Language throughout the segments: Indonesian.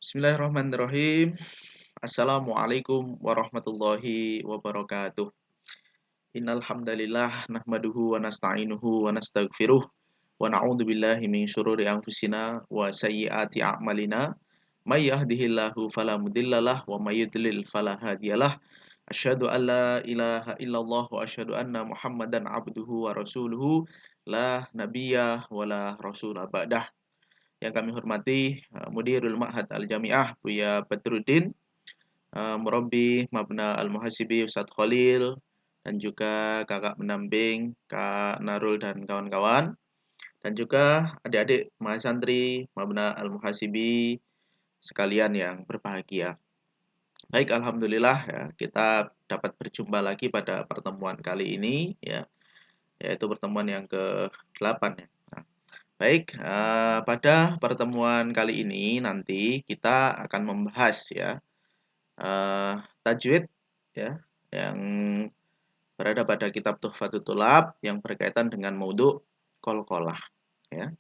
Bismillahirrahmanirrahim. Assalamualaikum warahmatullahi wabarakatuh. Innal hamdalillah nahmaduhu wa nasta'inuhu wa nastaghfiruh wa na'udzu billahi min syururi anfusina wa sayyiati a'malina. May yahdihillahu fala mudhillalah wa may yudlil fala hadiyalah. Asyhadu an la ilaha illallah wa asyhadu anna Muhammadan abduhu wa rasuluhu la nabiyya wa la rasula ba'dah. Yang kami hormati Mudirul Ma'had Al-Jami'ah Buya Badruddin, Murabbi Mabna Al-Muhasibi Ustadz Khalil, dan juga kakak pendamping Kak Narul dan kawan-kawan, dan juga adik-adik mahasantri Mabna Al-Muhasibi sekalian yang berbahagia. Baik, alhamdulillah ya, kita dapat berjumpa lagi pada pertemuan kali ini ya, yaitu pertemuan yang ke-8 ya. Baik, pada pertemuan kali ini nanti kita akan membahas ya tajwid ya yang berada pada kitab Tuhfatul Thulab yang berkaitan dengan maudhu qalqalah ya.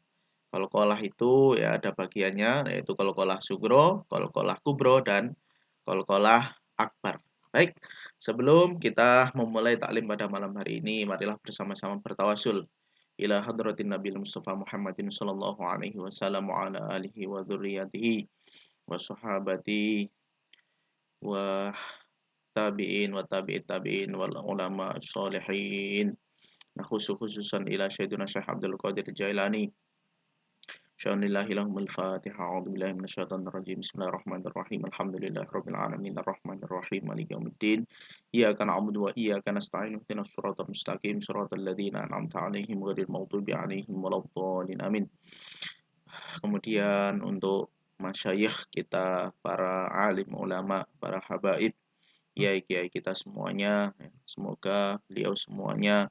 Qalqalah itu ya ada bagiannya, yaitu qalqalah sugro, qalqalah kubro, dan qalqalah akbar. Baik, sebelum kita memulai taklim pada malam hari ini, marilah bersama-sama bertawasul ila hadratin Nabi Mustafa Muhammadin sallallahu alaihi wasallam wa ala alihi wa dzurriyyatihi wa sahabati wa tabi'in wa tabi'it tabi'in wal ulama sholihin. Nah, khususan ila Syaituna Syekh Abdul Qadir Jailani. Sya'anillahilahumul Fatihah. A'udzubillahi minasyaitonir rajim. Bismillahirrahmanirrahim. Alhamdulillahirabbil alamin arrahmanirrahim maliki yaumiddin. Iyyaka na'budu wa iyyaka nasta'in. Ihdinas siratal mustaqim. Shiratal ladzina an'amta 'alaihim ghairil maghdubi 'alaihim waladdallin. Amin. Kemudian untuk masyayikh kita, para alim ulama, para habaib, kiai-kiai kita semuanya, semoga beliau semuanya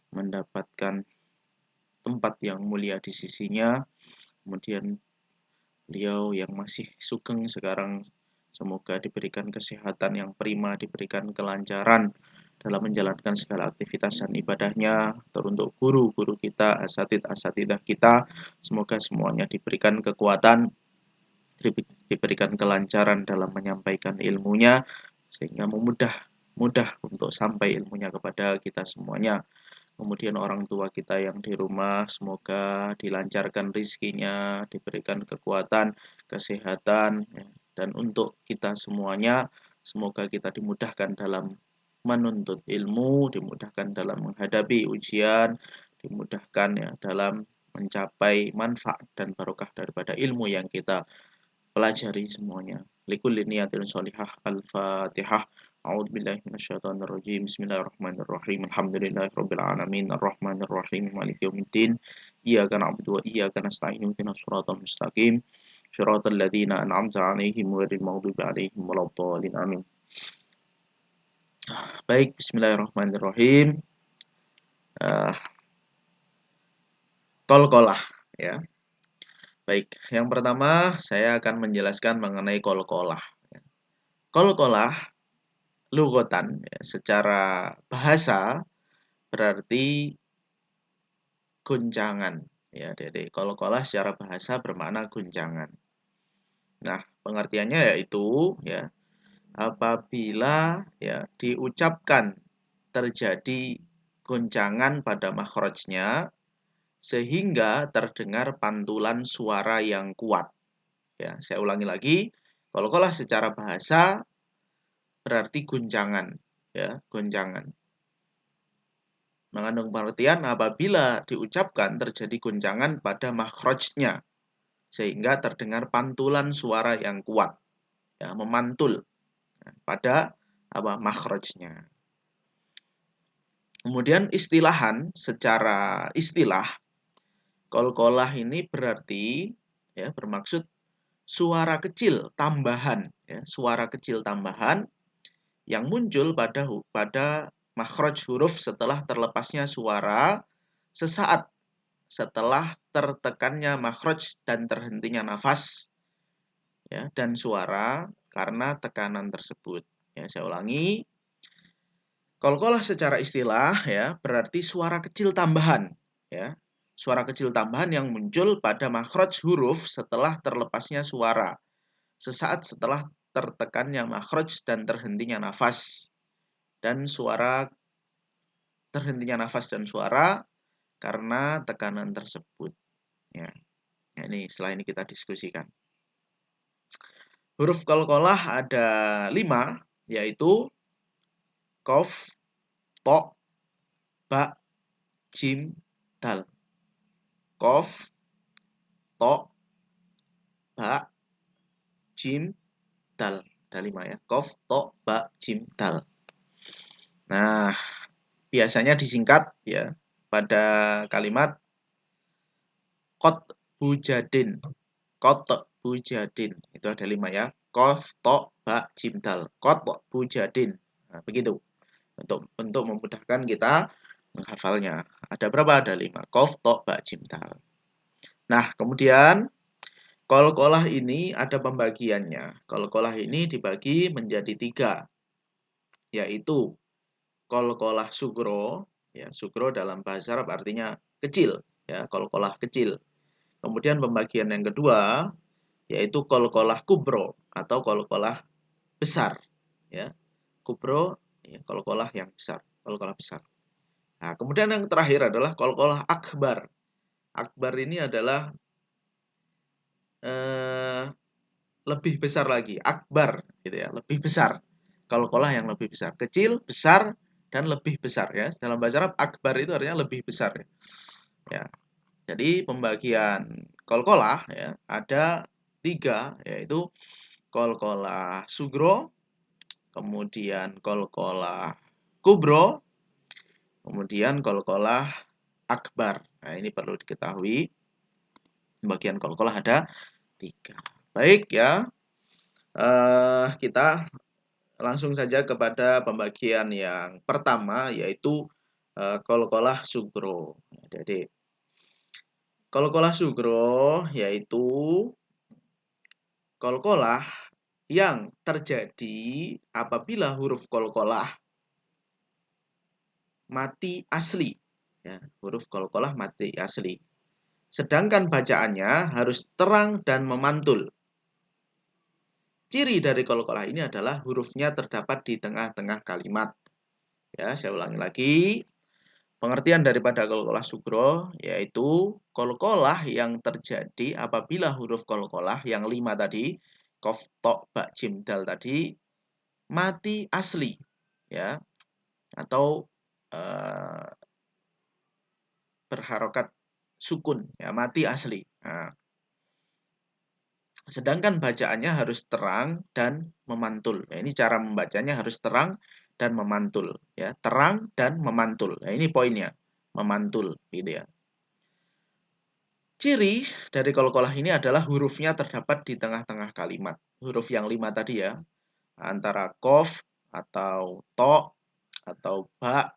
mendapatkan tempat yang mulia di sisinya. Kemudian beliau yang masih sugeng sekarang, semoga diberikan kesehatan yang prima, diberikan kelancaran dalam menjalankan segala aktivitas dan ibadahnya. Teruntuk guru-guru kita, asatidah kita, semoga semuanya diberikan kekuatan, diberikan kelancaran dalam menyampaikan ilmunya, sehingga mudah untuk sampai ilmunya kepada kita semuanya. Kemudian orang tua kita yang di rumah, semoga dilancarkan rizkinya, diberikan kekuatan, kesehatan, ya. Dan untuk kita semuanya, semoga kita dimudahkan dalam menuntut ilmu, dimudahkan dalam menghadapi ujian, dimudahkan ya dalam mencapai manfaat dan barokah daripada ilmu yang kita pelajari semuanya. Likulli niyatin sholihah. Al-Fatihah. A'udzu billahi minasyaitonir rajim. Bismillahirrahmanirrahim. Alhamdulillahirabbil alamin arrahmanirrahim maliki yaumiddin. Iyyaka na'budu wa iyyaka nasta'in. Ihdinas shiratal mustaqim. Shiratal ladzina an'amta 'alaihim ghairil maghdubi 'alaihim waladdallin. Amin. Baik, bismillahirrahmanirrahim. Qalqalah ya. Baik, yang pertama saya akan menjelaskan mengenai qalqalah. Qalqalah lughatan ya, secara bahasa berarti guncangan ya. Jadi qalqalah secara bahasa bermakna guncangan. Nah, pengertiannya yaitu ya apabila ya diucapkan terjadi guncangan pada makhrajnya sehingga terdengar pantulan suara yang kuat. Ya, saya ulangi lagi. Qalqalah secara bahasa berarti guncangan ya, guncangan. Mengandung pengertian apabila diucapkan terjadi guncangan pada makhrajnya sehingga terdengar pantulan suara yang kuat ya, memantul pada makhrajnya. Kemudian secara istilah qalqalah ini berarti ya bermaksud suara kecil tambahan ya, suara kecil tambahan yang muncul pada makhraj huruf setelah terlepasnya suara sesaat setelah tertekannya makhraj dan terhentinya nafas ya, dan suara karena tekanan tersebut. Ya, saya ulangi. Qalqalah secara istilah ya berarti suara kecil tambahan ya. Suara kecil tambahan yang muncul pada makhraj huruf setelah terlepasnya suara sesaat setelah tertekannya makhraj dan terhentinya nafas dan suara karena tekanan tersebut. Ya, ini setelah ini kita diskusikan. Huruf qalqalah ada 5, yaitu qaf, ta, ba, jim, dal. Qaf, ta, ba, jim, dal. Ada 5 ya. Qaf, ta, ba, jim, dal. Nah, biasanya disingkat ya pada kalimat qatbujadin. Qatbujadin. Itu ada 5 ya. Qaf, ta, ba, jim, dal. Qatbujadin. Nah, begitu. Untuk memudahkan kita menghafalnya. Ada berapa? Ada 5. Qaf, ta, ba, jim, dal. Nah, kemudian qalqalah ini ada pembagiannya. Qalqalah ini dibagi menjadi 3, yaitu qalqalah sugro, ya, sugro dalam bahasa Arab artinya kecil, ya, qalqalah kecil. Kemudian pembagian yang kedua yaitu qalqalah kubro atau qalqalah besar, ya. Kubro, ya, qalqalah yang besar, qalqalah besar. Nah, kemudian yang terakhir adalah qalqalah akbar. Akbar ini adalah lebih besar lagi, akbar gitu ya, lebih besar. Qalqalah yang lebih besar, kecil, besar, dan lebih besar ya. Dalam bahasa Arab akbar itu artinya lebih besar ya. Ya. Jadi pembagian qalqalah ya ada 3, yaitu qalqalah sugro, kemudian qalqalah kubro, kemudian qalqalah akbar. Nah, ini perlu diketahui. Pembagian qalqalah ada 3. Baik ya. Kita langsung saja kepada pembagian yang pertama, yaitu qalqalah sugro. Jadi qalqalah sugro yaitu qalqalah yang terjadi apabila huruf qalqalah mati asli. Ya, huruf qalqalah mati asli. Sedangkan bacaannya harus terang dan memantul. Ciri dari qalqalah ini adalah hurufnya terdapat di tengah-tengah kalimat. Ya, saya ulangi lagi. Pengertian daripada qalqalah sugro yaitu qalqalah yang terjadi apabila huruf qalqalah yang 5 tadi, qaf, ta, ba, jim, dal tadi mati asli, ya, atau berharokat sukun, ya, mati asli. Nah, sedangkan bacaannya harus terang dan memantul. Nah, ini cara membacanya harus terang dan memantul, ya, terang dan memantul. Nah, ini poinnya, memantul, gitu ya. Ciri dari qalqalah ini adalah hurufnya terdapat di tengah-tengah kalimat. Huruf yang 5 tadi ya, antara qaf atau to atau ba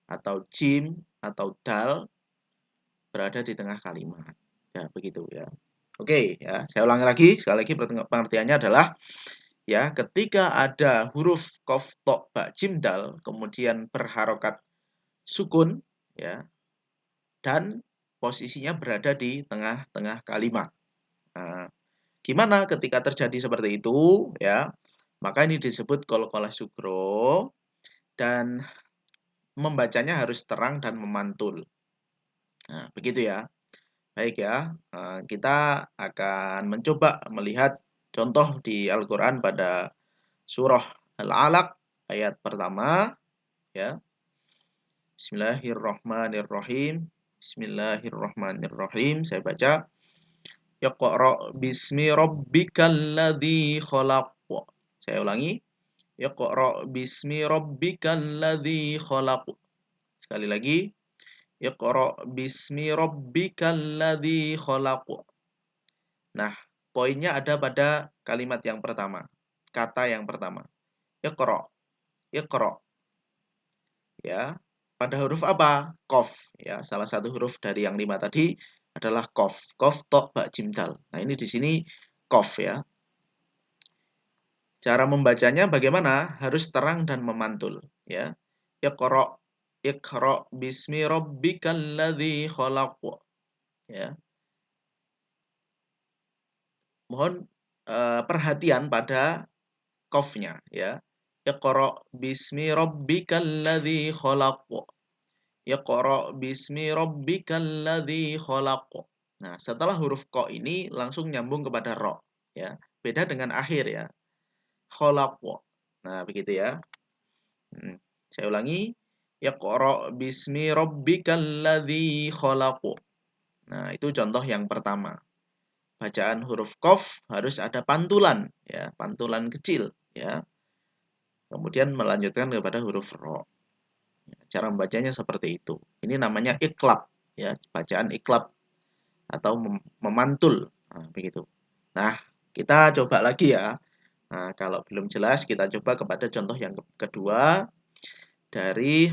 atau jim atau dal berada di tengah kalimat. Ya, begitu ya. Oke, ya, saya ulangi lagi, sekali lagi pengertiannya adalah ya, ketika ada huruf qaf, to, ba, jim, dal kemudian berharokat sukun, ya, dan posisinya berada di tengah-tengah kalimat. Nah, gimana ketika terjadi seperti itu, ya? Maka ini disebut qalqalah sugro dan membacanya harus terang dan memantul. Nah, begitu ya. Baik ya, kita akan mencoba melihat contoh di Al-Quran pada surah Al-Alaq ayat pertama, ya. Bismillahirrahmanirrahim. Bismillahirrahmanirrahim. Saya baca. Iqra' bismi rabbikal ladzi khalaq. Saya ulangi. Iqra' bismi rabbikal ladzi khalaq. Sekali lagi. Iqra' bismi rabbikal ladzi khalaq. Nah, poinnya ada pada kalimat yang pertama. Kata yang pertama. Iqra'. Iqra'. Ya. Pada huruf apa? Qaf. Ya, salah satu huruf dari yang 5 tadi adalah qaf. Qaf, ta, ba, jim, dal. Nah, ini di sini qaf ya. Cara membacanya bagaimana? Harus terang dan memantul, ya. Iqra'. Iqra' bismi rabbikal ladzi khalaq. Ya. Mohon perhatian pada qafnya ya. Iqra bismi rabbikal ladzi khalaq. Iqra bismi rabbikal ladzi khalaq. Nah, setelah huruf qa ini langsung nyambung kepada ra ya. Beda dengan akhir ya. Khalaq. Nah, begitu ya. Saya ulangi. Iqra bismi rabbikal ladzi khalaq. Nah, itu contoh yang pertama. Bacaan huruf qaf harus ada pantulan ya, pantulan kecil ya. Kemudian melanjutkan kepada huruf ra. Cara membacanya seperti itu. Ini namanya iklab ya, bacaan iklab atau memantul. Nah, begitu. Nah, kita coba lagi ya. Nah, kalau belum jelas kita coba kepada contoh yang kedua dari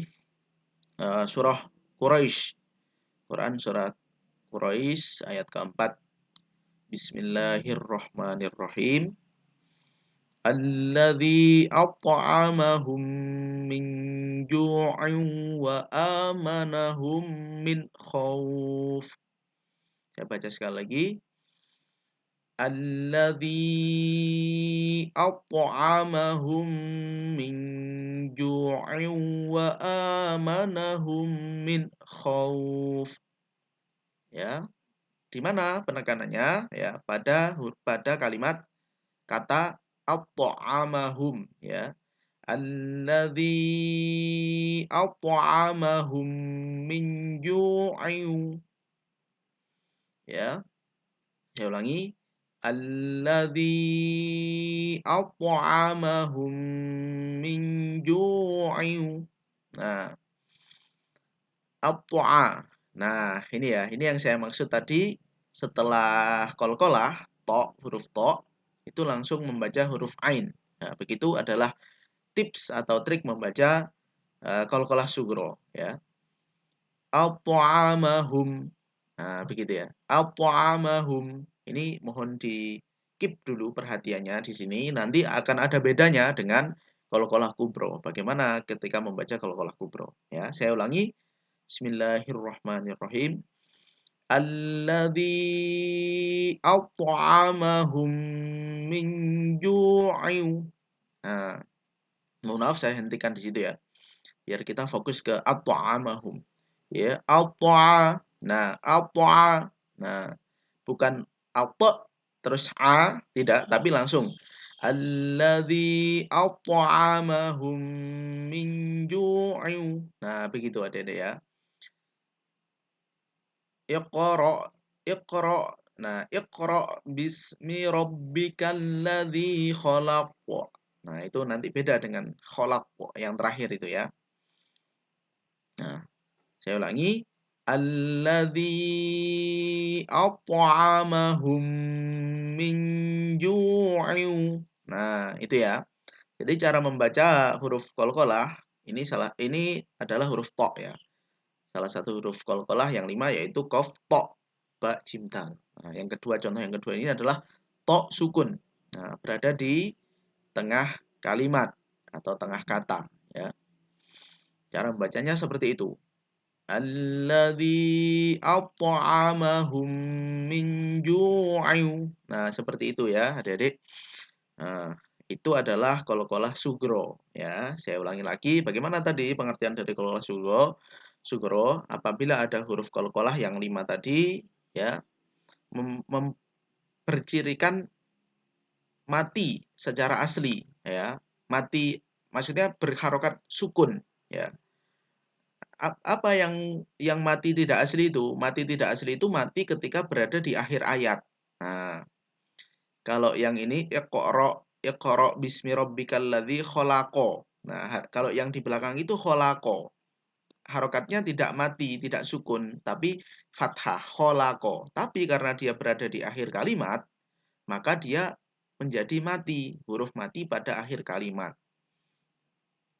surah Quraisy. Quran surat Quraisy ayat keempat. Bismillahirrahmanirrahim. Alladzi at'amahum min ju'in wa amanahum min khauf. Saya baca sekali lagi. Alladzi at'amahum min ju'in wa amanahum min khauf. Ya. Di mana penekanannya? Ya, pada kalimat kata at'amahum ya. Alladzi at'amahum min ju'in. Ya. Saya ulangi. Alladzi at'amahum min ju'in. Nah, at'a. Nah, ini ya, ini yang saya maksud tadi setelah qalqalah, huruf to, itu langsung membaca huruf ain. Nah, begitu adalah tips atau trik membaca qalqalah sugro ya. At'amahum. Nah, begitu ya. At'amahum. Ini mohon di keep dulu perhatiannya di sini. Nanti akan ada bedanya dengan qalqalah kubro. Bagaimana ketika membaca qalqalah kubro ya. Saya ulangi. Bismillahirrahmanirrahim. Alladzi at'amahum min ju'in. Nah, mohon maaf saya hentikan di situ ya. Biar kita fokus ke at'amahum. Ya, at'a. Nah, at'a. Nah, bukan at'a terus tidak, tapi langsung alladzi at'amahum min ju'in. Nah, begitu Adik-adik ya. Iqra, Iqra. Nah, Iqra bismi rabbikal ladzi khalaq. Nah, itu nanti beda dengan khalaq yang terakhir itu ya. Nah, saya ulangi. Alladzi at'amahum min ju'in. Nah, itu ya. Jadi cara membaca huruf qalqalah ini adalah huruf ta ya. Salah satu huruf qalqalah yang 5 yaitu qaf, ta, ba, jim, dal. Nah, contoh yang kedua ini adalah ta sukun. Nah, berada di tengah kalimat atau tengah kata ya. Cara membacanya seperti itu. Alladzi at'amahum min ju'in. Nah, seperti itu ya, Adik-adik. Nah, itu adalah qalqalah sugro ya. Saya ulangi lagi, bagaimana tadi pengertian dari qalqalah sugro? Sugro apabila ada huruf qalqalah yang 5 tadi ya, mempercirikan mati secara asli ya. Mati maksudnya berharokat sukun ya. Apa yang mati tidak asli itu? Mati tidak asli itu mati ketika berada di akhir ayat. Nah, kalau yang ini Iqra bismi rabbikal ladzi khalaq. Nah, kalau yang di belakang itu khalaq. Harokatnya tidak mati, tidak sukun, tapi fathah khalaq. Tapi karena dia berada di akhir kalimat, maka dia menjadi mati, huruf mati pada akhir kalimat.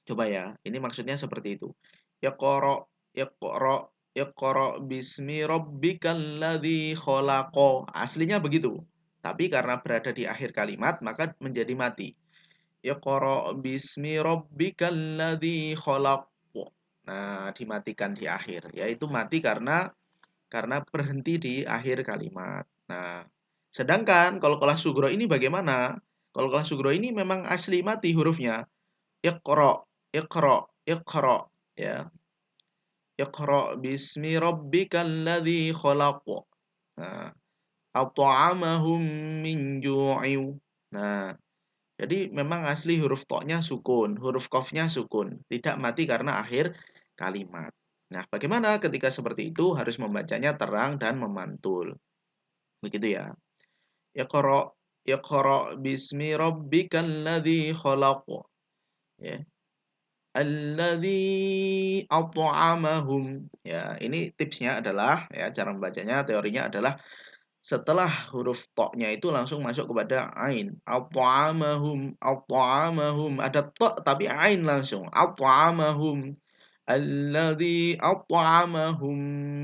Coba ya, ini maksudnya seperti itu. Iqra, Iqra, Iqra bismi rabbikal ladzi khalaq. Aslinya begitu. Tapi karena berada di akhir kalimat, maka menjadi mati. Iqra bismi rabbikal ladzi khalaq. Nah, dimatikan di akhir. Yaitu mati karena berhenti di akhir kalimat. Nah, Sedangkan qalqalah sugro ini bagaimana? Qalqalah sugro ini memang asli mati hurufnya. Iqra, iqra, iqra, ya. Iqra bismi rabbikal ladzi khalaq. Nah, at'amahum min ju'in. Nah, jadi memang asli huruf to-nya sukun, huruf qaf-nya sukun, tidak mati karena akhir kalimat. Nah, bagaimana ketika seperti itu harus membacanya terang dan memantul. Begitu ya. Iqra, iqra bismi rabbikal ladzi khalaq. Ya. Alladzi at'amahum. Ya, ini tipsnya adalah ya cara membacanya, teorinya adalah setelah huruf to-nya itu langsung masuk kepada ain. At'amahum, at'amahum. Ada to tapi ain langsung. At'amahum. Alladzi at'amahum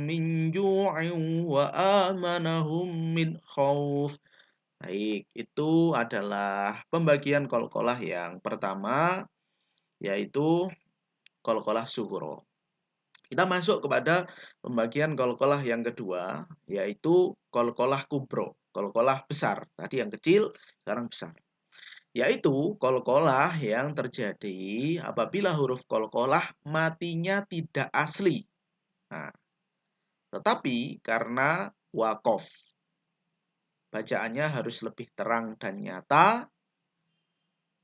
min ju'in wa amanahum min khauf. Baik, itu adalah pembagian qalqalah yang pertama, yaitu qalqalah sughra. Kita masuk kepada pembagian qalqalah yang kedua, yaitu qalqalah kubro, qalqalah besar. Tadi yang kecil, sekarang besar. Yaitu qalqalah yang terjadi apabila huruf qalqalah matinya tidak asli. Nah, tetapi karena waqaf, bacaannya harus lebih terang dan nyata.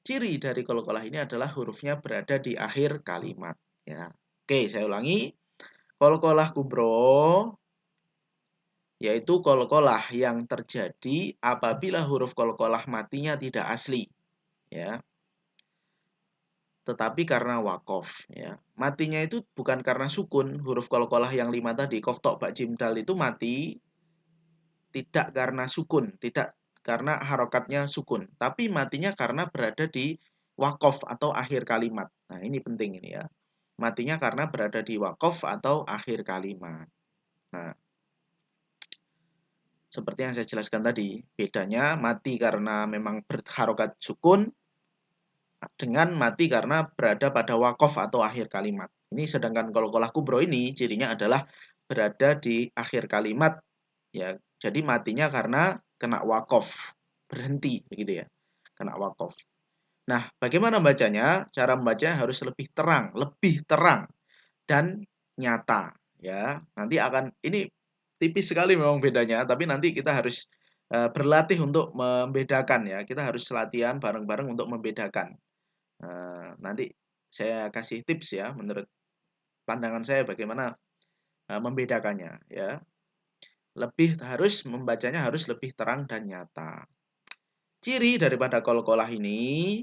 Ciri dari qalqalah ini adalah hurufnya berada di akhir kalimat. Ya. Oke, saya ulangi. Qalqalah kubro yaitu qalqalah yang terjadi apabila huruf qalqalah matinya tidak asli, ya. Tetapi karena waqaf, ya. Matinya itu bukan karena sukun, huruf qalqalah yang 5 tadi, qaf ta ba jim dal itu mati tidak karena sukun, tidak karena harokatnya sukun, tapi matinya karena berada di waqaf atau akhir kalimat. Nah, ini penting ini ya. Matinya karena berada di waqaf atau akhir kalimat. Nah, seperti yang saya jelaskan tadi, bedanya mati karena memang berharokat sukun dengan mati karena berada pada waqaf atau akhir kalimat. Ini sedangkan qalqalah kubro ini cirinya adalah berada di akhir kalimat, ya. Jadi matinya karena kena waqaf, berhenti begitu ya. Kena waqaf. Nah, bagaimana bacanya? Cara membacanya harus lebih terang dan nyata, ya. Nanti akan ini tipis sekali memang bedanya, tapi nanti kita harus berlatih untuk membedakan ya. Kita harus latihan bareng-bareng untuk membedakan. Nanti saya kasih tips ya menurut pandangan saya bagaimana membedakannya ya. Membacanya harus lebih terang dan nyata. Ciri daripada qalqalah ini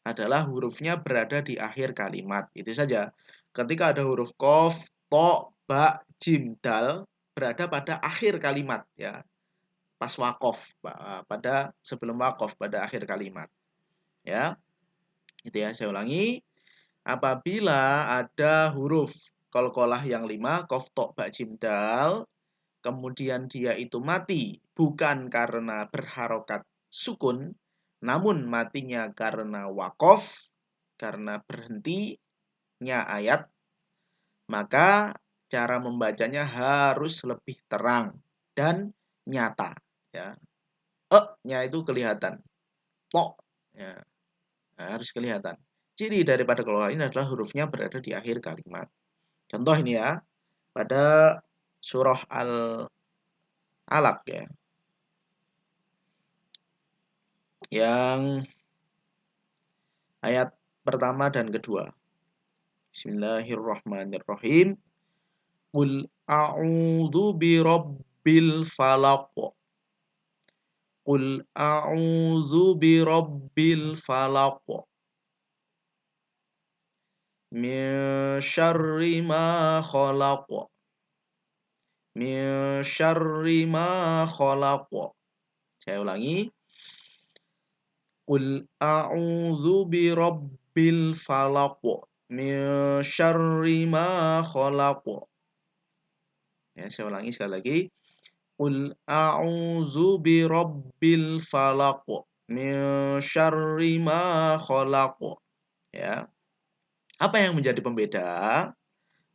adalah hurufnya berada di akhir kalimat. Itu saja. Ketika ada huruf qaf, to, ba, jim, dal berada pada akhir kalimat ya. Pas waqaf, pada sebelum waqaf pada akhir kalimat. Ya. Itu ya, saya ulangi. Apabila ada huruf qalqalah yang 5, qaf, to, ba, jim, dal, kemudian dia itu mati bukan karena berharokat sukun, namun matinya karena waqaf, karena berhentinya ayat, maka cara membacanya harus lebih terang dan nyata. Ya. E-nya itu kelihatan. To, ya. Nah, harus kelihatan. Ciri daripada qalqalah ini adalah hurufnya berada di akhir kalimat. Contoh ini ya, pada surah Al-Alaq ya. Yang ayat pertama dan kedua. Bismillahirrahmanirrahim. Qul a'udzu birabbil falaq. Qul a'udzu birabbil falaq. Min syarri ma khalaq. Min syarri ma khalaq. Saya ulangi. Qul a'udzu birabbil falaq. Min syarri ma khalaq. Ya, saya ulangi sekali lagi. Qul a'udzu birabbil falaq min syarri ma khalaq. Ya. Apa yang menjadi pembeda?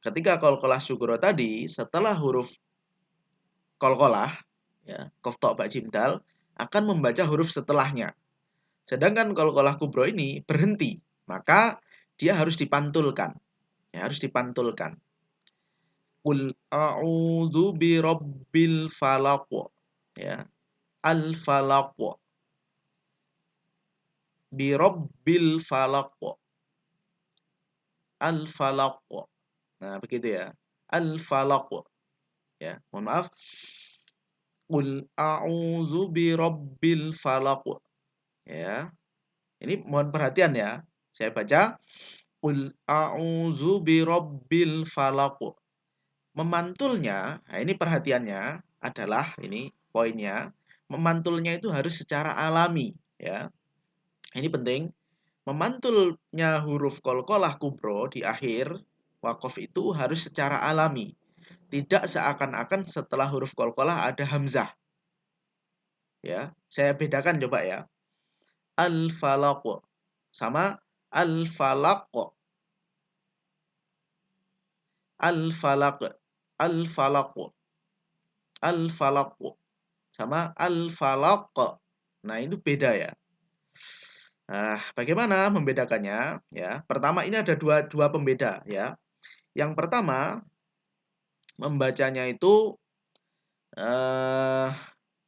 Ketika qalqalah sugro tadi setelah huruf qalqalah ya, qaf ta ba jim dal akan membaca huruf setelahnya. Sedangkan qalqalah kubro ini berhenti, maka dia harus dipantulkan. Ya, harus dipantulkan. Qul a'udzu birabbil falaq. Ya, al-falaq. Birabbil falaq. Al-falaq. Nah, begitu ya. Al-falaq. Ya, mohon maaf. Qul a'udzu birabbil falaq. Ya. Ini mohon perhatian ya. Saya baca qul a'udzu birabbil falaq. Memantulnya, nah ini perhatiannya adalah ini poinnya, memantulnya itu harus secara alami ya. Ini penting. Memantulnya huruf qalqalah kubro di akhir waqaf itu harus secara alami. Tidak seakan-akan setelah huruf qalqalah ada hamzah. Ya, saya bedakan coba ya. Al-falaq sama al-falaq. Al-falaq. Al-falaq. Al-falaq sama al-falaq. Nah, itu beda ya. Nah, bagaimana membedakannya? Ya, pertama ini ada dua pembeda ya. Yang pertama membacanya itu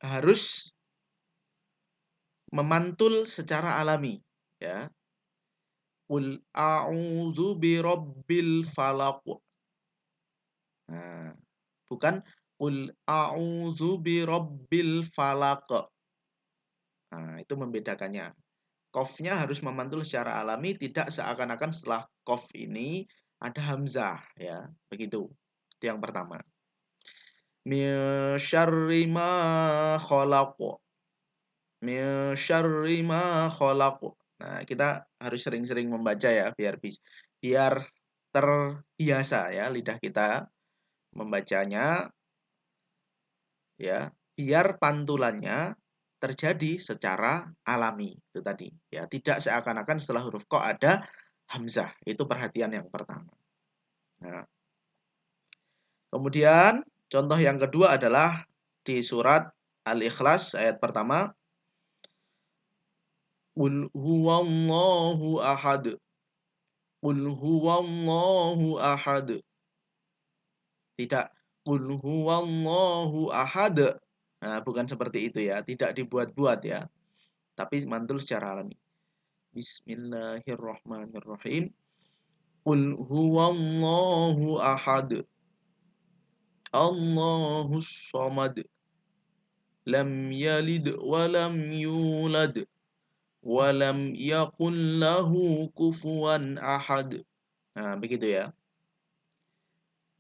harus memantul secara alami ya. Qul a'udzu birabbil falaq. Nah, bukan qul a'udzu birabbil falaq. Nah, itu membedakannya. Qafnya harus memantul secara alami, tidak seakan-akan setelah qaf ini ada hamzah ya, begitu. Itu yang pertama. Min syarri ma khalaq. Min syarri ma khalaq. Nah, kita harus sering-sering membaca ya biar terbiasa ya lidah kita membacanya ya, biar pantulannya terjadi secara alami itu tadi ya, tidak seakan-akan setelah huruf qa ada hamzah. Itu perhatian yang pertama. Nah, kemudian contoh yang kedua adalah di surat Al-Ikhlas ayat pertama. Qul huwallahu ahad. Qul huwallahu ahad. Tidak qul huwallahu ahad. Nah, bukan seperti itu ya, tidak dibuat-buat ya. Tapi mantul secara alami. Bismillahirrahmanirrahim. Qul huwallahu ahad. Allahus samad. Lam yalid wa lam yulad. Wa lam yakul lahu kufuwan ahad. Nah, begitu ya.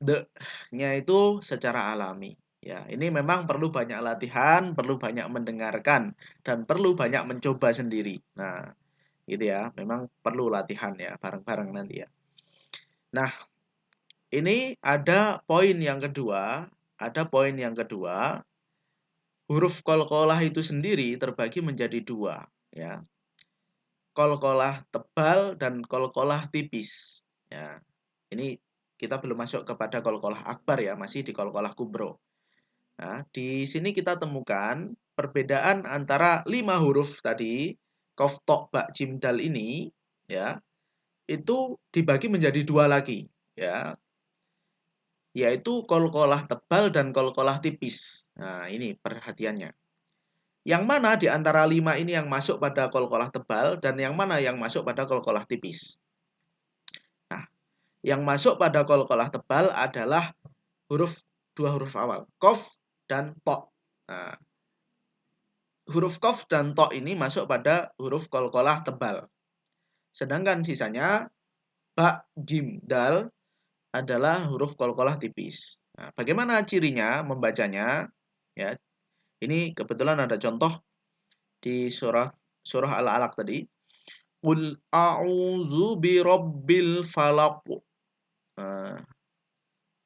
De-nya itu secara alami. Ya, ini memang perlu banyak latihan, perlu banyak mendengarkan, dan perlu banyak mencoba sendiri. Nah, gitu ya. Memang perlu latihan ya, bareng-bareng nanti ya. Nah, ini ada poin yang kedua. Ada poin yang kedua. Huruf qalqalah itu sendiri terbagi menjadi dua. Ya. Qalqalah tebal dan qalqalah tipis. Ya. Ini kita belum masuk kepada qalqalah akbar ya, masih di qalqalah kubro. Nah, di sini kita temukan perbedaan antara 5 huruf tadi, qaf, ta, ba, jim, dal ini ya, itu dibagi menjadi dua lagi ya, yaitu qalqalah tebal dan qalqalah tipis. Nah, ini perhatiannya. Yang mana di antara 5 ini yang masuk pada qalqalah tebal dan yang mana yang masuk pada qalqalah tipis? Nah, yang masuk pada qalqalah tebal adalah dua huruf awal, qaf dan ta. Nah, huruf qaf dan ta ini masuk pada huruf qalqalah tebal. Sedangkan sisanya ba, jim, dal adalah huruf qalqalah tipis. Nah, bagaimana cirinya membacanya? Ya, ini kebetulan ada contoh di surah Al-Alaq tadi. Qul a'udzu birabbil falaq. Nah,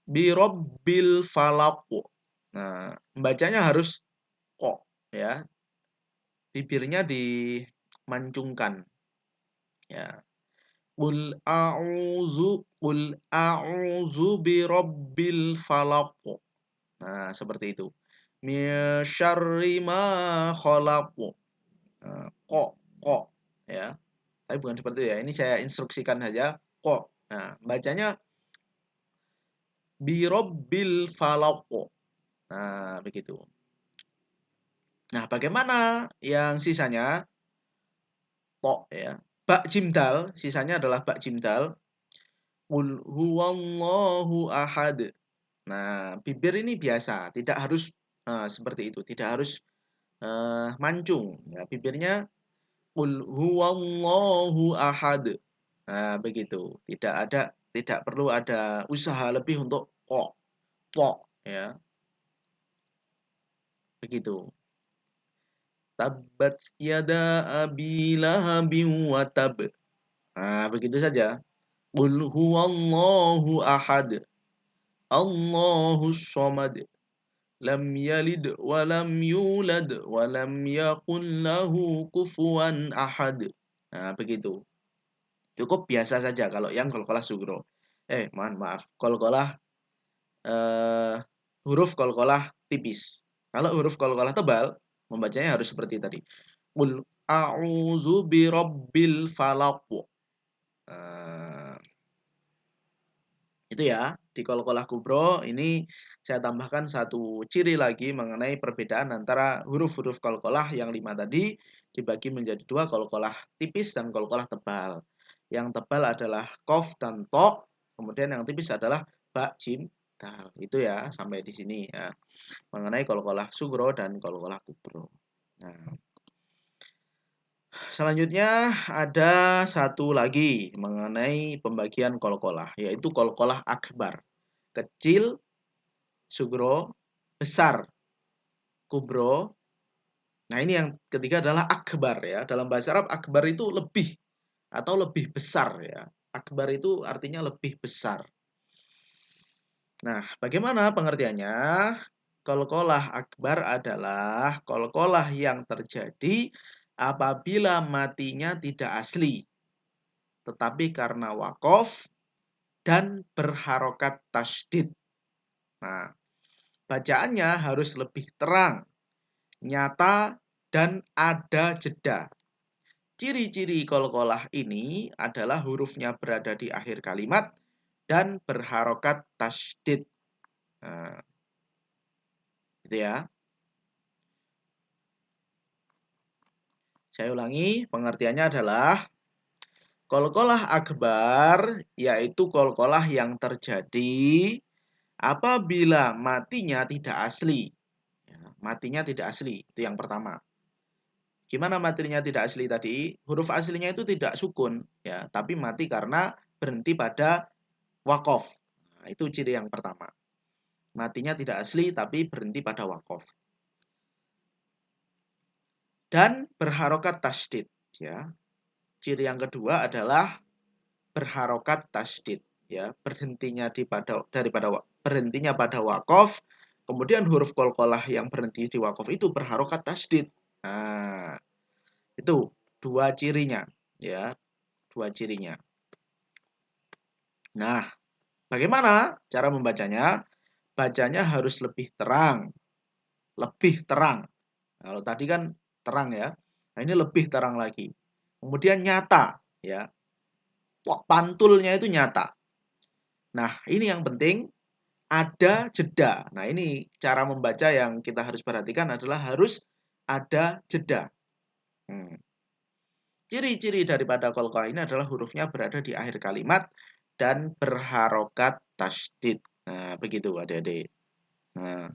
birabbil falaq. Nah, membacanya harus kok ya. Bibirnya dimancungkan. Ya. Qul a'udzu birabbil falaq. Nah, seperti itu. min syarri ma khalaq. Kok ya. Tapi bukan seperti itu ya. Ini saya instruksikan saja kok. Nah, bacanya birabbil falaq. Nah, begitu. Nah, bagaimana yang sisanya? Tok ya. Bak jimdal, sisanya adalah bak jimdal. Qul huwallahu ahad. Nah, bibir ini biasa, tidak harus seperti itu, tidak harus mancung. Ya, bibirnya qul huwallahu ahad. Nah, begitu. Tidak perlu ada usaha lebih untuk kok ya. Begitu. Tabbat yada abi lahabin wa tab. Nah, begitu saja. Qul huwallahu ahad. Allahus samad. Lam yalid wa lam yulad wa lam yakul lahu kufuwan ahad. Nah, begitu. Cukup biasa saja kalau yang qalqalah sugro. Mohon maaf. Qalqalah huruf qalqalah tipis. Kalau huruf qalqalah tebal, membacanya harus seperti tadi. Qul a'udzu birabbil falaq. Nah, itu ya, di qalqalah kubro ini saya tambahkan satu ciri lagi mengenai perbedaan antara huruf-huruf qalqalah yang 5 tadi dibagi menjadi 2, qalqalah tipis dan qalqalah tebal. Yang tebal adalah qaf dan to, kemudian yang tipis adalah ba, jim, dal. Itu ya, sampai di sini ya. Mengenai qalqalah sugro dan qalqalah kubro. Nah, selanjutnya ada satu lagi mengenai pembagian qalqalah, yaitu qalqalah akbar. Kecil, sugro, besar, kubro. Nah, ini yang ketiga adalah akbar ya. Dalam bahasa Arab akbar itu lebih atau lebih besar ya. Akbar itu artinya lebih besar. Nah, bagaimana pengertiannya? Qalqalah akbar adalah qalqalah yang terjadi apabila matinya tidak asli, tetapi karena waqaf dan berharokat tasydid. Nah, bacaannya harus lebih terang, nyata, dan ada jeda. Ciri-ciri qalqalah ini adalah hurufnya berada di akhir kalimat dan berharokat tasydid. Nah, itu ya. Saya ulangi, pengertiannya adalah qalqalah akbar yaitu qalqalah yang terjadi apabila matinya tidak asli. Ya, matinya tidak asli, itu yang pertama. Gimana matinya tidak asli tadi? Huruf aslinya itu tidak sukun, ya, tapi mati karena berhenti pada waqaf. Nah, itu ciri yang pertama. Matinya tidak asli tapi berhenti pada waqaf. Dan berharokat tasydid, ya. Ciri yang kedua adalah berharokat tasydid, ya, berhentinya berhentinya pada waqaf, kemudian huruf qalqalah yang berhenti di waqaf itu berharokat tasydid. Nah, itu dua cirinya, ya, dua cirinya. Nah, bagaimana cara membacanya? Bacanya harus lebih terang, lebih terang. Kalau tadi kan terang ya, nah ini lebih terang lagi. Kemudian nyata, ya, pantulnya itu nyata. Nah, ini yang penting, ada jeda. Nah, ini cara membaca yang kita harus perhatikan adalah harus ada jeda. Ciri-ciri daripada qalqalah ini adalah hurufnya berada di akhir kalimat dan berharokat tasydid. Nah, begitu adik-adik. Nah,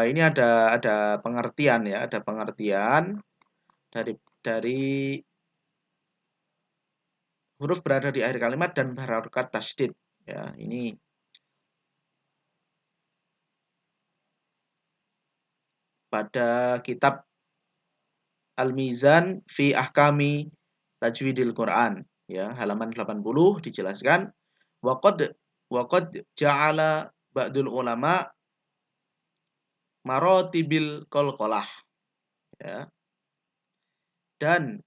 ini ada pengertian ya, ada pengertian dari huruf berada di akhir kalimat dan berharokat tasydid. Ya, ini pada kitab Al-Mizan fi Ahkami Tajwidil Quran, ya, halaman 80 dijelaskan waqad ja'ala ba'dul ulama marotibil qalqalah, ya. Dan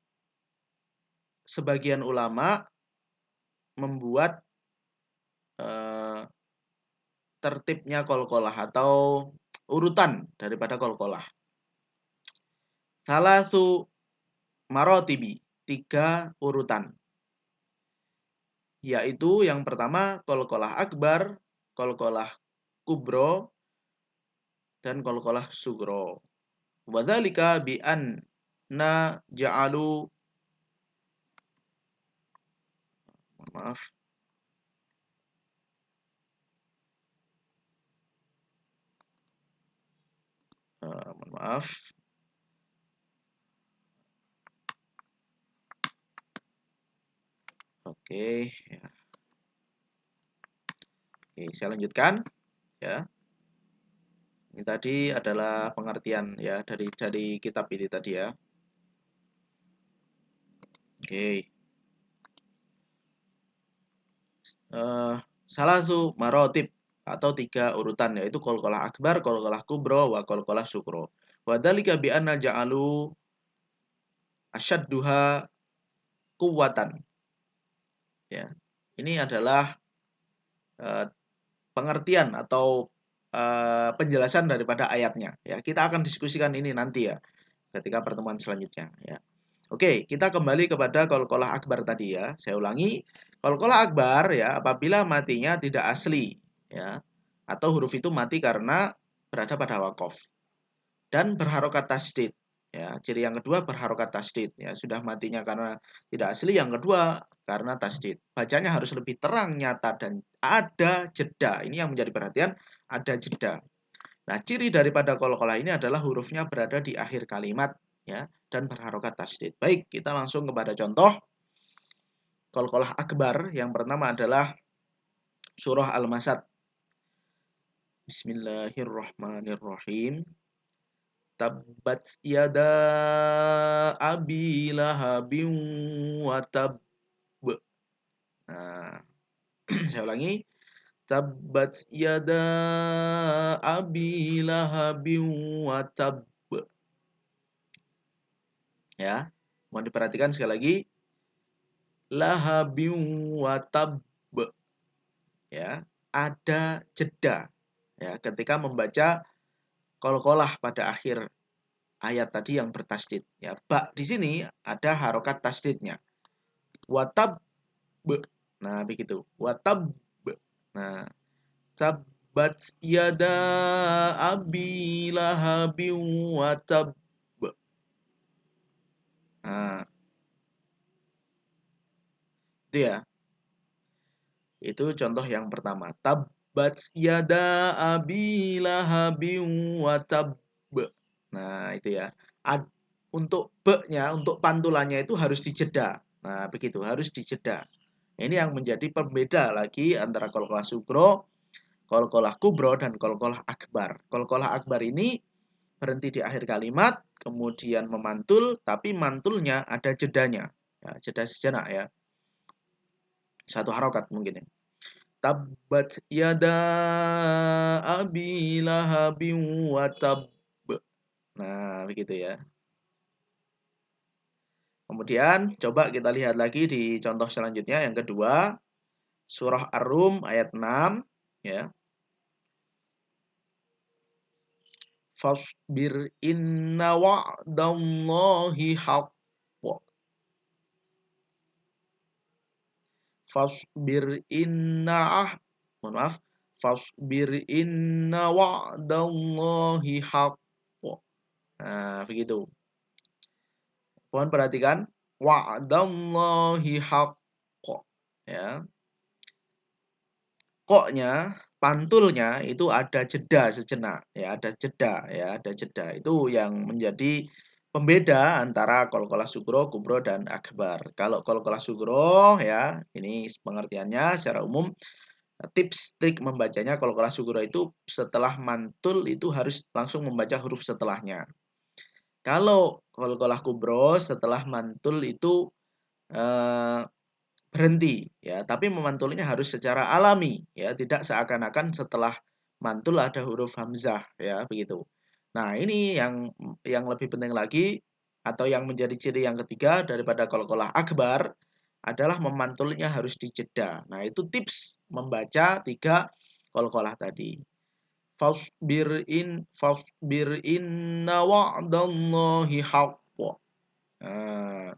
sebagian ulama membuat tertibnya qalqalah atau urutan daripada qalqalah. Salasu marotibi, 3 urutan. Yaitu yang pertama qalqalah akbar, qalqalah kubro, dan qalqalah sugro. Wadzalika bi anna ja'alu maaf maaf oke ya. Oke, saya lanjutkan ya. Ini tadi adalah pengertian ya dari kitab ini tadi ya. Oke. Salasu marotib atau 3 urutan, yaitu qalqalah akbar, qalqalah kubro, wa qalqalah sugro. Wa dzalika bi anna ja'alu asyadduha quwwatan. Ya. Ini adalah pengertian atau penjelasan daripada ayatnya ya. Kita akan diskusikan ini nanti ya ketika pertemuan selanjutnya ya. Oke, kita kembali kepada qalqalah akbar tadi ya. Saya ulangi, qalqalah akbar ya apabila matinya tidak asli ya, atau huruf itu mati karena berada pada waqaf dan berharokat tasdid ya. Ciri yang kedua berharokat tasdid ya, sudah matinya karena tidak asli, yang kedua karena tasdid. Bacanya harus lebih terang, nyata, dan ada jeda. Ini yang menjadi perhatian, ada jeda. Nah, ciri daripada qalqalah ini adalah hurufnya berada di akhir kalimat ya dan berharokat tasdid. Baik, kita langsung kepada contoh qalqalah akbar. Yang pertama adalah surah Al-Masad. Bismillahirrahmanirrahim. Tabbat yada abi lahabin wa tab. Nah, saya ulangi. Tabbat yada abi lahabin wa tab. Ya, mohon diperhatikan sekali lagi. Lahabin wa tab. Ya, ada jeda ya ketika membaca qalqalah pada akhir ayat tadi yang bertasdid ya. Ba di sini ada harokat tasdidnya. Wa tab. Nah, begitu. Wa tab. Nah, tabbat yada abi lahabin wa tab. Nah, itu ya. Itu contoh yang pertama. Tabbat yada abi lahabin wa tab. Nah, itu ya. Untuk be-nya, untuk pantulannya itu harus dijeda. Nah, begitu, harus dijeda. Ini yang menjadi pembeda lagi antara qalqalah sugro, qalqalah kubro, dan qalqalah akbar. Qalqalah akbar ini berhenti di akhir kalimat, kemudian memantul, tapi mantulnya ada jedanya. Ya, jeda sejenak ya. Satu harokat mungkin ya. Tabbat yada abi lahabin wa tab. Nah, begitu ya. Kemudian coba kita lihat lagi di contoh selanjutnya yang kedua, surah Ar-Rum ayat 6 ya. Fasbir inna wa'dallahi haqq. Fasbir mohon maaf. Fasbir inna wa'dallahi haqq. Nah, begitu. Mohon perhatikan, wa'dallahi haqq ya. Koknya, pantulnya itu ada jeda sejenak ya, ada jeda ya, ada jeda. Itu yang menjadi pembeda antara qalqalah sugro, kubro, dan akbar. Kalau qalqalah sugro ya, ini pengertiannya secara umum, tips trik membacanya qalqalah sugro itu setelah mantul itu harus langsung membaca huruf setelahnya. Kalau qalqalah kubro setelah mantul itu berhenti ya, tapi memantulnya harus secara alami ya, tidak seakan-akan setelah mantul ada huruf hamzah ya, begitu. Nah, ini yang lebih penting lagi atau yang menjadi ciri yang ketiga daripada qalqalah akbar adalah memantulnya harus dijeda. Nah, itu tips membaca 3 qalqalah tadi. Fasbir inna wa'dallahi haqq. Nah,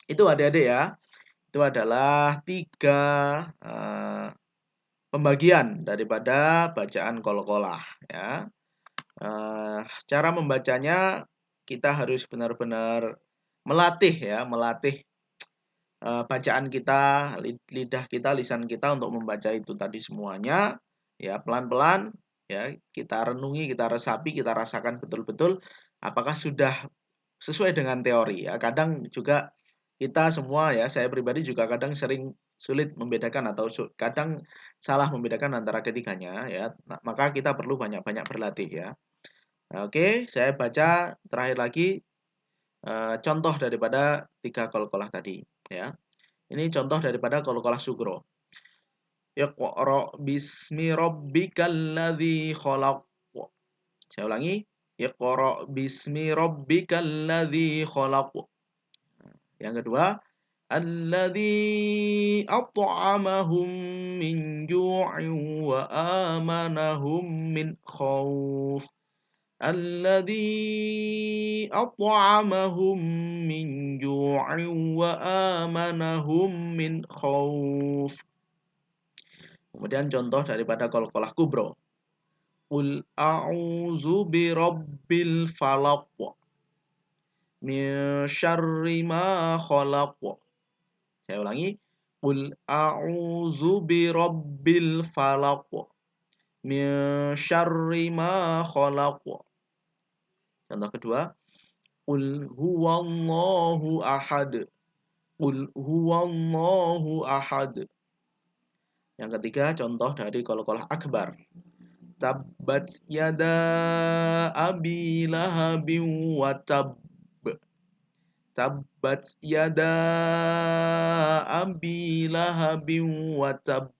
itu adik-adik ya. Itu adalah 3 pembagian daripada bacaan qalqalah ya. Cara membacanya kita harus benar-benar melatih ya, melatih bacaan kita, lidah kita, lisan kita untuk membaca itu tadi semuanya ya, pelan-pelan ya, kita renungi, kita resapi, kita rasakan betul-betul apakah sudah sesuai dengan teori ya. Kadang juga kita semua ya, saya pribadi juga kadang sering sulit membedakan atau kadang salah membedakan antara ketiganya ya. Nah, maka kita perlu banyak-banyak berlatih ya. Nah, oke, saya baca terakhir lagi contoh daripada 3 qalqalah tadi ya. Ini contoh daripada qalqalah sugro. Iqra bismi rabbikal ladzi khalaq. Saya ulangi. Iqra bismi rabbikal ladzi khalaq. Yang kedua, alladzi at'amahum min ju'in wa amanahum min khauf. Alladzi at'amahum min ju'in wa amanahum min khauf. Kemudian contoh daripada qalqalah kubro. Qul a'udzu birabbil falaq min syarri ma khalaq. Saya ulangi. Qul a'udzu birabbil falaq min syarri ma khalaq. Contoh kedua. Qul huwallahu ahad. Qul huwallahu ahad. Yang ketiga contoh dari qalqalah akbar. Tabbat yada abi lahabin wa tab. Tabbat yada abi lahabin wa tab.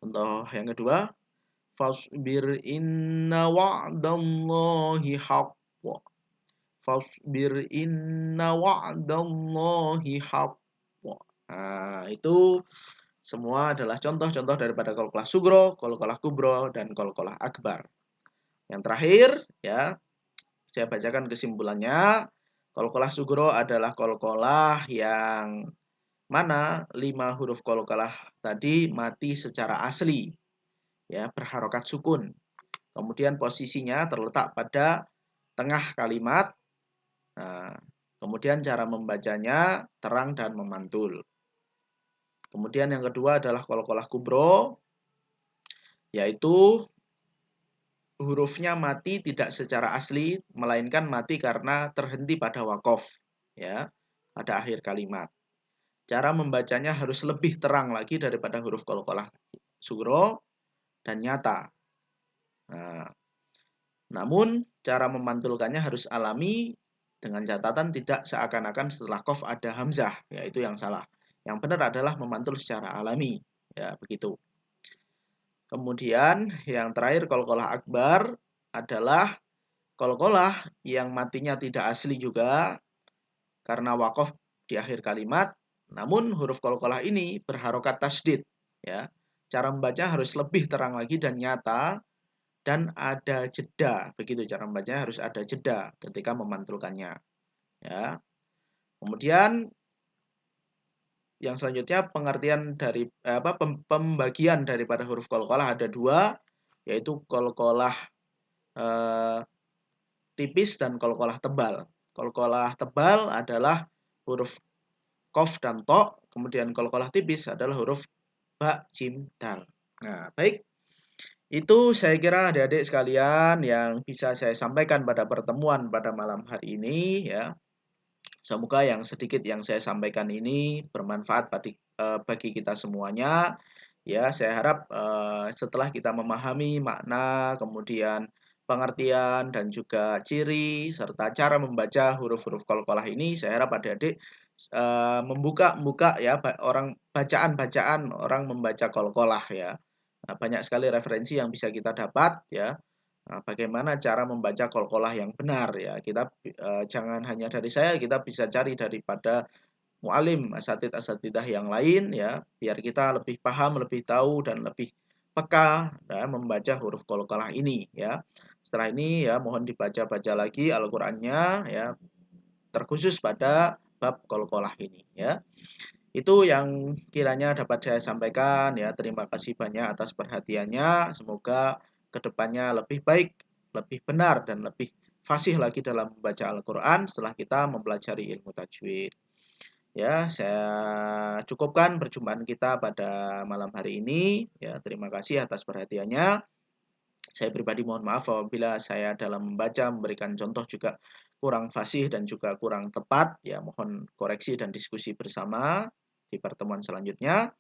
Contoh yang kedua. Fasbir inna wa'dallahi haqq. Fasbir inna wa'dallahi haqq. Nah, itu semua adalah contoh-contoh daripada qalqalah sugro, qalqalah kubro, dan qalqalah akbar. Yang terakhir, ya, saya bacakan kesimpulannya. Qalqalah sugro adalah qalqalah yang mana 5 huruf qalqalah tadi mati secara asli, ya, berharokat sukun. Kemudian posisinya terletak pada tengah kalimat. Nah, kemudian cara membacanya terang dan memantul. Kemudian yang kedua adalah qalqalah kubro, yaitu hurufnya mati tidak secara asli, melainkan mati karena terhenti pada wakof, ya, pada akhir kalimat. Cara membacanya harus lebih terang lagi daripada huruf qalqalah sugro dan nyata. Nah, namun cara memantulkannya harus alami dengan catatan tidak seakan-akan setelah qaf ada hamzah, yaitu yang salah. Yang benar adalah memantul secara alami, ya begitu. Kemudian yang terakhir qalqalah akbar adalah qalqalah yang matinya tidak asli juga karena waqaf di akhir kalimat, namun huruf qalqalah ini berharokat tasdid, ya. Cara membaca harus lebih terang lagi dan nyata dan ada jeda. Begitu cara membacanya, harus ada jeda ketika memantulkannya, ya. Kemudian yang selanjutnya pengertian dari pembagian daripada huruf qalqalah ada 2, yaitu qalqalah tipis dan qalqalah tebal. Qalqalah tebal adalah huruf qaf dan ta, kemudian qalqalah tipis adalah huruf ba, jim, dal. Nah, baik. Itu saya kira adik-adik sekalian yang bisa saya sampaikan pada pertemuan pada malam hari ini, ya. Semoga yang sedikit yang saya sampaikan ini bermanfaat bagi kita semuanya. Ya, saya harap setelah kita memahami makna, kemudian pengertian dan juga ciri serta cara membaca huruf-huruf qalqalah ini, saya harap adik-adik membuka ya bacaan-bacaan orang membaca qalqalah ya. Nah, banyak sekali referensi yang bisa kita dapat ya. Nah, bagaimana cara membaca qalqalah yang benar ya. Kita jangan hanya dari saya, kita bisa cari daripada mualim, asatidah yang lain ya, biar kita lebih paham, lebih tahu dan lebih peka ya, membaca huruf qalqalah ini ya. Setelah ini ya mohon dibaca-baca lagi Al-Qur'annya ya, terkhusus pada bab qalqalah ini ya. Itu yang kiranya dapat saya sampaikan ya. Terima kasih banyak atas perhatiannya. Semoga kedepannya lebih baik, lebih benar dan lebih fasih lagi dalam membaca Al-Qur'an setelah kita mempelajari ilmu tajwid. Ya, saya cukupkan perjumpaan kita pada malam hari ini. Ya, terima kasih atas perhatiannya. Saya pribadi mohon maaf apabila saya dalam membaca memberikan contoh juga kurang fasih dan juga kurang tepat. Ya, mohon koreksi dan diskusi bersama di pertemuan selanjutnya.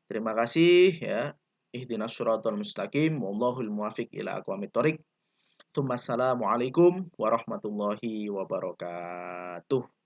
Terima kasih ya. Ihdinas syiratal mustaqim, wallahul muwaffiq ila aqwamit thoriq. Assalamualaikum warahmatullahi wabarakatuh.